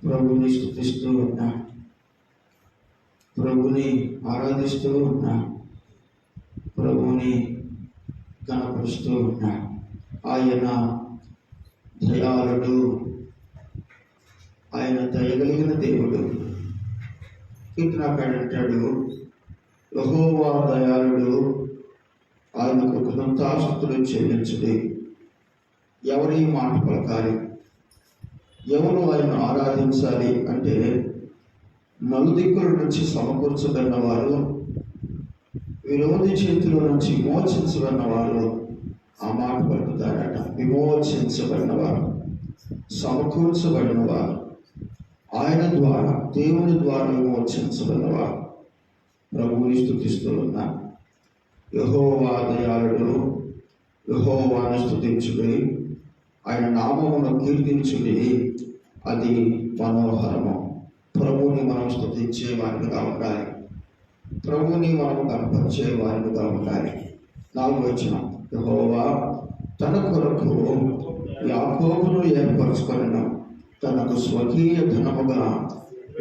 ప్రభుని స్తుతిస్తూ ఉన్నా, ప్రభుని ఆరాధిస్తూ ఉన్నా, ప్రభుని కనపరుస్తూ ఉన్నా. ఆయన దయాళుడు, ఆయన దయగలిగిన దేవుడు. కీర్తనకారుడు యెహోవా దయాళుడు, ఆయనకు కృతజ్ఞతాస్తుతులు చెల్లించుడి. ఎవరు ఈ మాట పలకాలి? ఎవరు ఆయన ఆరాధించాలి అంటే, నలుదిక్కుల నుంచి సమకూర్చబడిన వారు, విరోధి చేతిలో నుంచి విమోచించబడిన వారు ఆ మాట పలుకుతారట. విమోచించబడిన వారు, సమకూర్చబడిన వారు, ఆయన ద్వారా, దేవుని ద్వారా విమోచించబడిన వారు ప్రభువుని స్తుతిస్తూ ఉన్నారు. యెహోవా దయాళుడు, యెహోవాను స్తుతించుడి, ఆయన నామమును కీర్తించుడి, అది మనోహరము. ప్రభువుని మనం స్తుతించే వారిగా ఉండాలి, ప్రభువుని మనం కనపరిచే వారిగా ఉండాలి. 4వ వచనం, యెహోవా తన కొరకు యాకోబును ఏర్పరచుకొనెను, తనకు స్వకీయ ధనముగా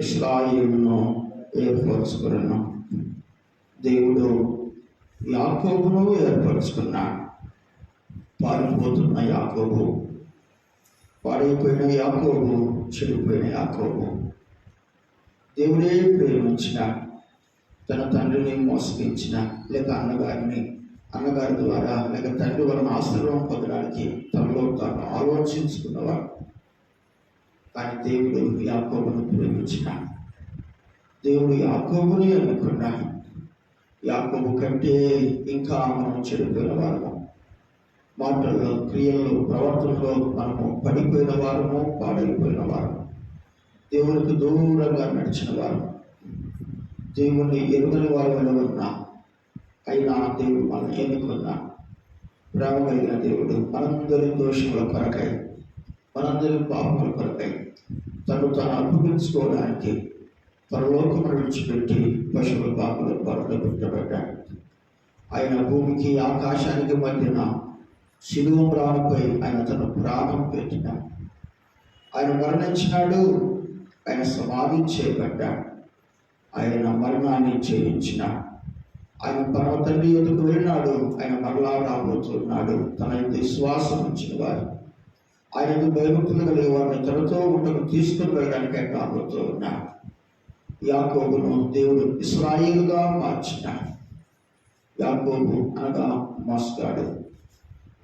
ఇశ్రాయేలును ఏర్పరచుకొనెను. దేవుడు యాకోబును ఏర్పరచుకున్నాడు. పారిపోతున్న యాకోబు, పాడైపోయిన యాకోబు, చెడిపోయిన యాకోబు, దేవుడే ప్రేమించిన, తన తండ్రిని మోసగించిన, లేక అన్నగారి ద్వారా లేక తండ్రి వలన ఆశీర్వాదం పొందడానికి తనలో తాను ఆలోచించుకున్నవాడు. కానీ దేవుడు యాకోబును ప్రేమించిన, దేవుడు యాకోబుని అనుకున్నాడు. యాకోబు కంటే ఇంకా మనం చెడిపోయిన వారము, మాటల్లో, క్రియల్లో, ప్రవర్తనలో మనము పడిపోయిన వారము, పాడైపోయిన వారము, దేవునికి దూరంగా నడిచిన వారు, దేవుణ్ణి ఎరుగని వారు ఉన్నా, అయినా దేవుడు మనం ఎన్నుకున్నా. ప్రేమ కలిగిన దేవుడు మనందరి దోషముల కొరకై, మనందరి పాపముల కొరకై తను తాను అప్పగించుకోవడానికి పరలోకమును విడిచిపెట్టి పశువుల పాపల కొరలో పెట్టబడ్డాడు. ఆయన భూమికి ఆకాశానికి మధ్యన శిలువ మ్రానుపై ఆయన తన ప్రాణం పెట్టిన, ఆయన మరణించినాడు, ఆయన సమాధి చేయబడ్డాడు, ఆయన మరణాన్ని చేయించిన, ఆయన పరమ తండ్రి ఎదుకు వెళ్ళినాడు, ఆయన మరలా రాబోతున్నాడు. తన విశ్వాసం ఉంచిన వారు, ఆయన భయభక్తులు కలిగే వారిని తనతో ఉండకు తీసుకుని వెళ్ళడానికే రాబోతూ ఉన్నాడు. యాకోబును దేవుడు ఇశ్రాయేలుగా మార్చినాడు. యాకోబు అనగా మోసగాడు,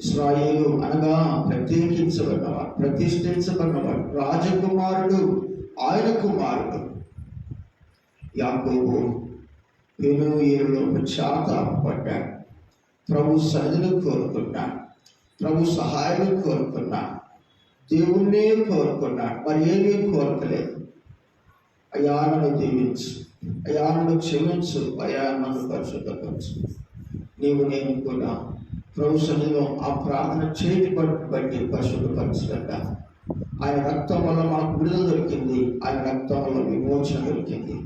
ఇశ్రాయేలు అనగా ప్రత్యేకించబడినవాడు, ప్రతిష్ఠించబడినవాడు, రాజకుమారుడు, ఆయన కుమారుడు. యాకోబు పెనుయేలులో పశ్చాత్తాపపడ్డాడు, ప్రభు సన్నిధిని కోరుకున్నాడు, ప్రభు సహాయం కోరుకున్నాడు, దేవుణ్ణే కోరుకున్నాడు, మరి ఏమీ కోరుకోలేదు. అయ్యా నన్ను దీవించు, అయ్యా నన్ను క్షమించు, అయ్యా నన్ను పరిశుద్ధపరచు. నేను కూడా ప్రభు సన్నిధిలో ఆ ప్రార్థన చేతి బట్టి పరిశుద్ధపరచగట. ఆయన రక్తం వల్ల మనకు విడుదల దొరికింది, ఆయన రక్తం వల్ల విమోచన దొరికింది.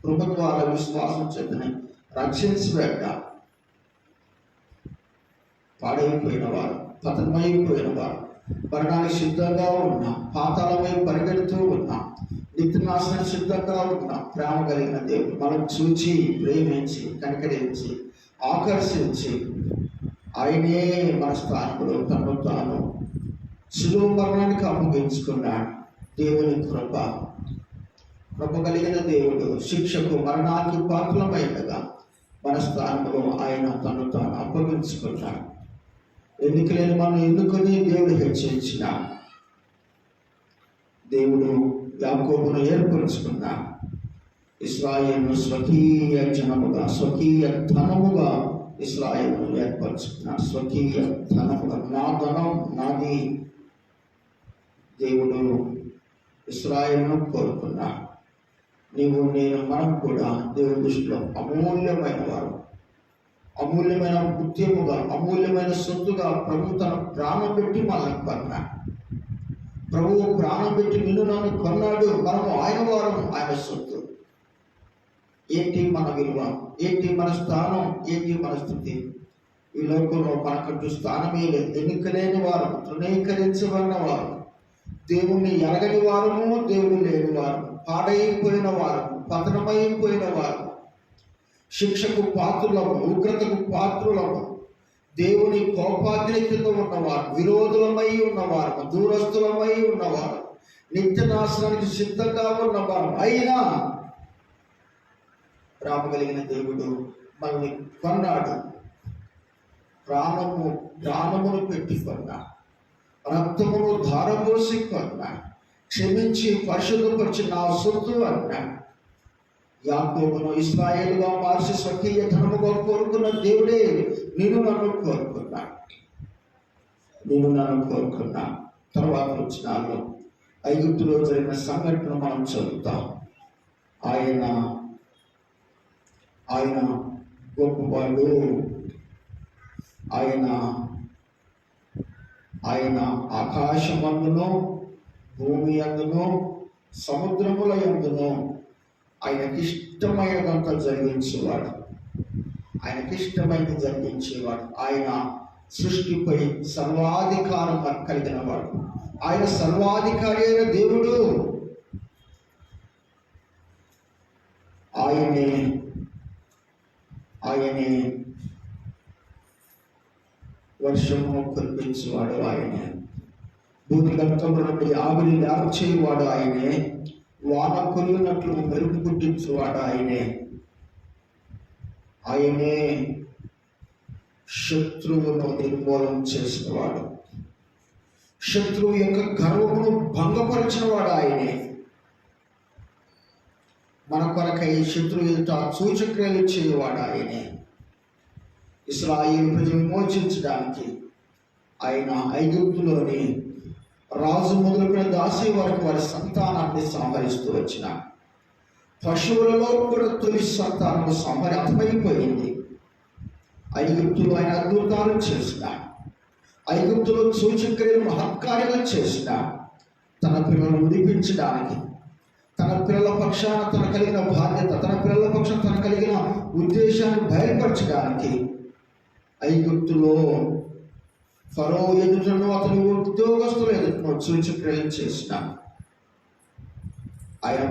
కృప ద్వారా విశ్వాసం చేతనే రక్షించబడ్డ పాడైపోయిన వారు, పతనమైపోయిన వారు, మరణానికి సిద్ధంగా ఉన్న, పాతాళమై పరిగెడుతూ ఉన్నా, నిత్యనాశనం సిద్ధంగా ఉన్న ప్రేమ కలిగిన దేవుడు మనం చూచి, ప్రేమించి, కనికరించి, ఆకర్షించి, ఆయనే మన స్థానంలో తను తాను శిలువ మరణానికి అప్పగించుకున్నాడు. దేవుని కృప కలిగిన దేవుడు శిక్షకు, మరణానికి పాత్రమైనగా మన స్థానంలో ఆయన తను తాను అప్పగించుకున్నాడు. ఎన్నికలేని మనం ఎన్నుకొని దేవుడు హెచ్చరించిన, దేవుడు యాకోబును ఏర్పరుచుకున్నాడు. ఇశ్రాయేలును స్వకీయ జనముగా, స్వకీయ ధనముగా ఇశ్రాయేలును ఏర్పరచుకున్నాడు. స్వకీయ ధనముగా, నా ధనం నాది. దేవుడు ఇశ్రాయేలును కోరుకున్నాడు. నీవు, నేను, మనం కూడా దేవుని దృష్టిలో అమూల్యమైన వారు, అమూల్యమైన ముత్యముగా, అమూల్యమైన సొత్తుగా ప్రభు తన ప్రాణం పెట్టి మనల్ని కొన్నాడు. ప్రభువు ప్రాణం పెట్టి నిన్ను నన్ను కొన్నాడు. మనము ఆయన వారం, ఆయన సొత్తు. ఏంటి మన విలువ? ఏంటి మన స్థానం? ఏంటి మన స్థితి? ఈ లోకంలో మనకంటూ స్థానమే లేదు. ఎన్నికలేని వారు, తృణీకరించబడిన వారు, దేవుణ్ణి ఎరగని వారము, దేవుడు లేని వారు, పాడైపోయిన వారు, పతనమైపోయిన వారు, శిక్షకు పాత్రులము, ఉగ్రతకు పాత్రులము, దేవుని కోపాగ్ని కింద ఉన్నవారు, విరోధులమై ఉన్నవారు, దూరస్తులమై ఉన్నవారు, నిత్య నాశనానికి సిద్ధంగా ఉన్నవారు, అయినా రామగలిగిన దేవుడు మనల్ని కొన్నాడు. ప్రాణమును పెట్టి కొన్నా, రక్తమును ధారపోసి కొన్నా, క్షమించి పరిశుద్ధపరిచి నా సొత్తు అన్నా. యాకోబును ఇశ్రాయేలుగా మార్చి స్వకీయ ధనముగా కోరుకున్న దేవుడే నేను నన్ను కోరుకున్నా. తర్వాత వచ్చినాను ఐగుప్తులో జరిగిన సంఘటన మనం చదువుతాం. ఆయన గొప్పవాడు. ఆయన ఆకాశమందును, భూమి అందును, సముద్రముల యందును ఆయనకి ఇష్టమైనదంతా జరిగించేవాడు. ఆయన సృష్టిపై సర్వాధికారం కలిగిన వాడు. ఆయన సర్వాధికారి అయిన దేవుడు. ఆయనే వర్షము కురిపించేవాడు. ఆయనే భూమిగతంలో నుండి ఆవిరి లేచేవాడు. ఆయనే వాన కురిగినట్లు మెరుపు పుట్టించేవాడు. ఆయనే శత్రువును నిర్మూలన చేసినవాడు. శత్రువు యొక్క గర్వమును భంగపరిచినవాడు. ఆయనే మన కొరకై శత్రువు ఎదుట సూచక్రియలు చేయవాడు. ఆయనే ఇశ్రాయేలు ప్రజలు విమోచించడానికి ఆయన ఐగుప్తులోని రాజు మొదలుపెట్టిన దాసి వరకు వారి సంతానాన్ని సంహరిస్తూ వచ్చిన. పశువులలో కూడా తొలి సంతానం సంహరితమైపోయింది. ఐగుప్తులో ఆయన అద్భుతాలు చేసిన, ఐగుప్తులో సూచక్రియలు మహత్కార్యాలు చేసిన, తన పిల్లలను విడిపించడానికి, తన పిల్లల పక్షాన తన కలిగిన బాధ్యత, తన పిల్లల పక్షాన తన కలిగిన ఉద్దేశాన్ని బయలుపరచడానికి ఐగుప్తులో ఫరో ఎదుటను, అతని ఉద్యోగస్తులు ఎదుటను సూచక్రియలు చేసిన. ఆయన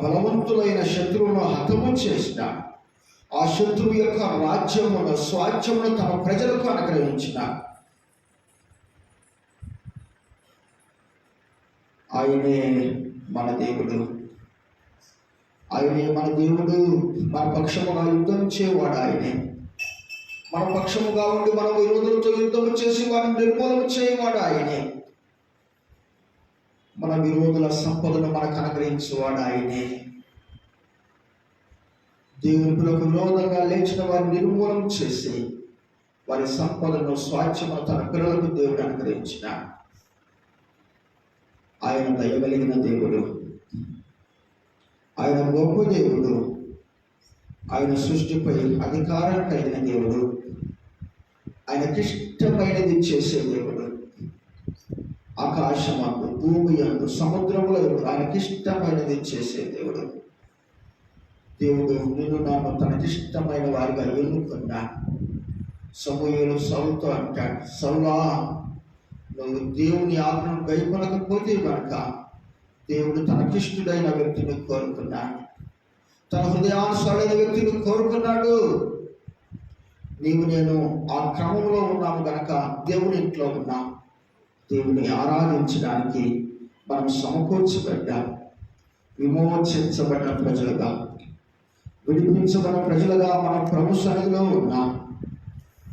బలవంతులైన శత్రువును హతము చేసిన. ఆ శత్రువు యొక్క రాజ్యమును, స్వాస్థ్యమును తన ప్రజలకు అనుగ్రహించిన. ఆయనే మన దేవుడు. మన పక్షముగా యుద్ధం చేయవాడు. ఆయనే మన పక్షముగా ఉండి మన విరోధులతో యుద్ధం చేసి వారిని నిర్మూలన చేయవాడు. ఆయనే మన విరోధుల సంపదను మనకు అనుగ్రహించేవాడు. ఆయనే దేవుని పిల్లలకు విరోధంగా లేచిన వారిని నిర్మూలన చేసి వారి సంపదను, స్వాస్థ్యమును తన పిల్లలకు దేవుడు అనుగ్రహించిన. ఆయన దయగలిగిన దేవుడు. ఆయన గొప్ప దేవుడు. ఆయన సృష్టిపై అధికారం కలిగిన దేవుడు. ఆయనకిష్టమైనది చేసే దేవుడు. ఆకాశమందు, భూమి యందు, సముద్రముల యందు ఆయనకిష్టమైనది చేసే దేవుడు. నిన్ను నన్ను తనకిష్టమైన వారిగా ఎన్నుకున్నా. సమూయేలు సౌలుతో అంటాడు, సౌలా, నువ్వు దేవుని ఆజ్ఞను గైకొనకపోతే కనుక దేవుడు తనకిష్టుడైన వ్యక్తిని కోరుకున్నాడు. తన హృదయానుసారైన వ్యక్తిని కోరుకున్నాడు. నేను ఆ క్రమంలో ఉన్నాము కనుక దేవుని ఇంట్లో ఉన్నాం. దేవుని ఆరాధించడానికి మనం సమకూర్చబడ్డాం. విమోచించబడిన ప్రజలుగా, విడిపించబడిన ప్రజలుగా మనం ప్రభు సన్నిధిలో ఉన్నాం.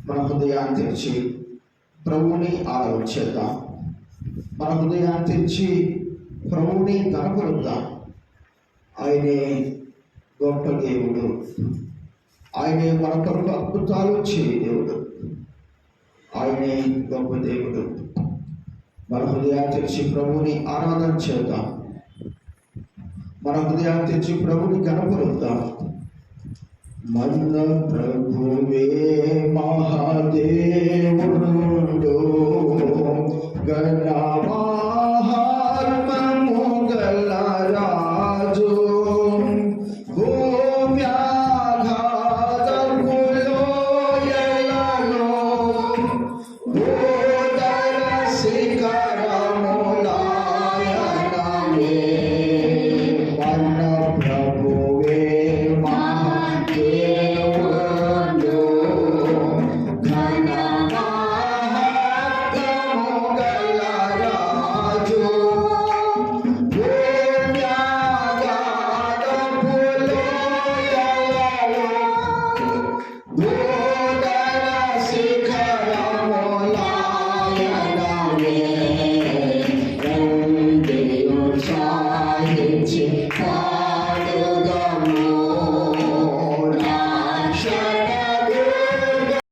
మన హృదయాన్ని తెరిచి ప్రభువుని ఆరాధించేద్దాం. మన హృదయాన్ని తెరిచి ప్రభువుని కనపరుద్దాం. ఆయనే గొప్ప దేవుడు. ఆయనే మన కొరకు అద్భుతాలు చేయ దేవుడు. ఆయనే గొప్ప దేవుడు. మన హృదయాన్ని తెరిచి ప్రభువుని ఆరాధన చేద్దాం. మన హృదయాన్ని తెరిచి ప్రభువుని కనపరుద్దాం. మన ప్రభువే మహాదేవుడు, గణపతి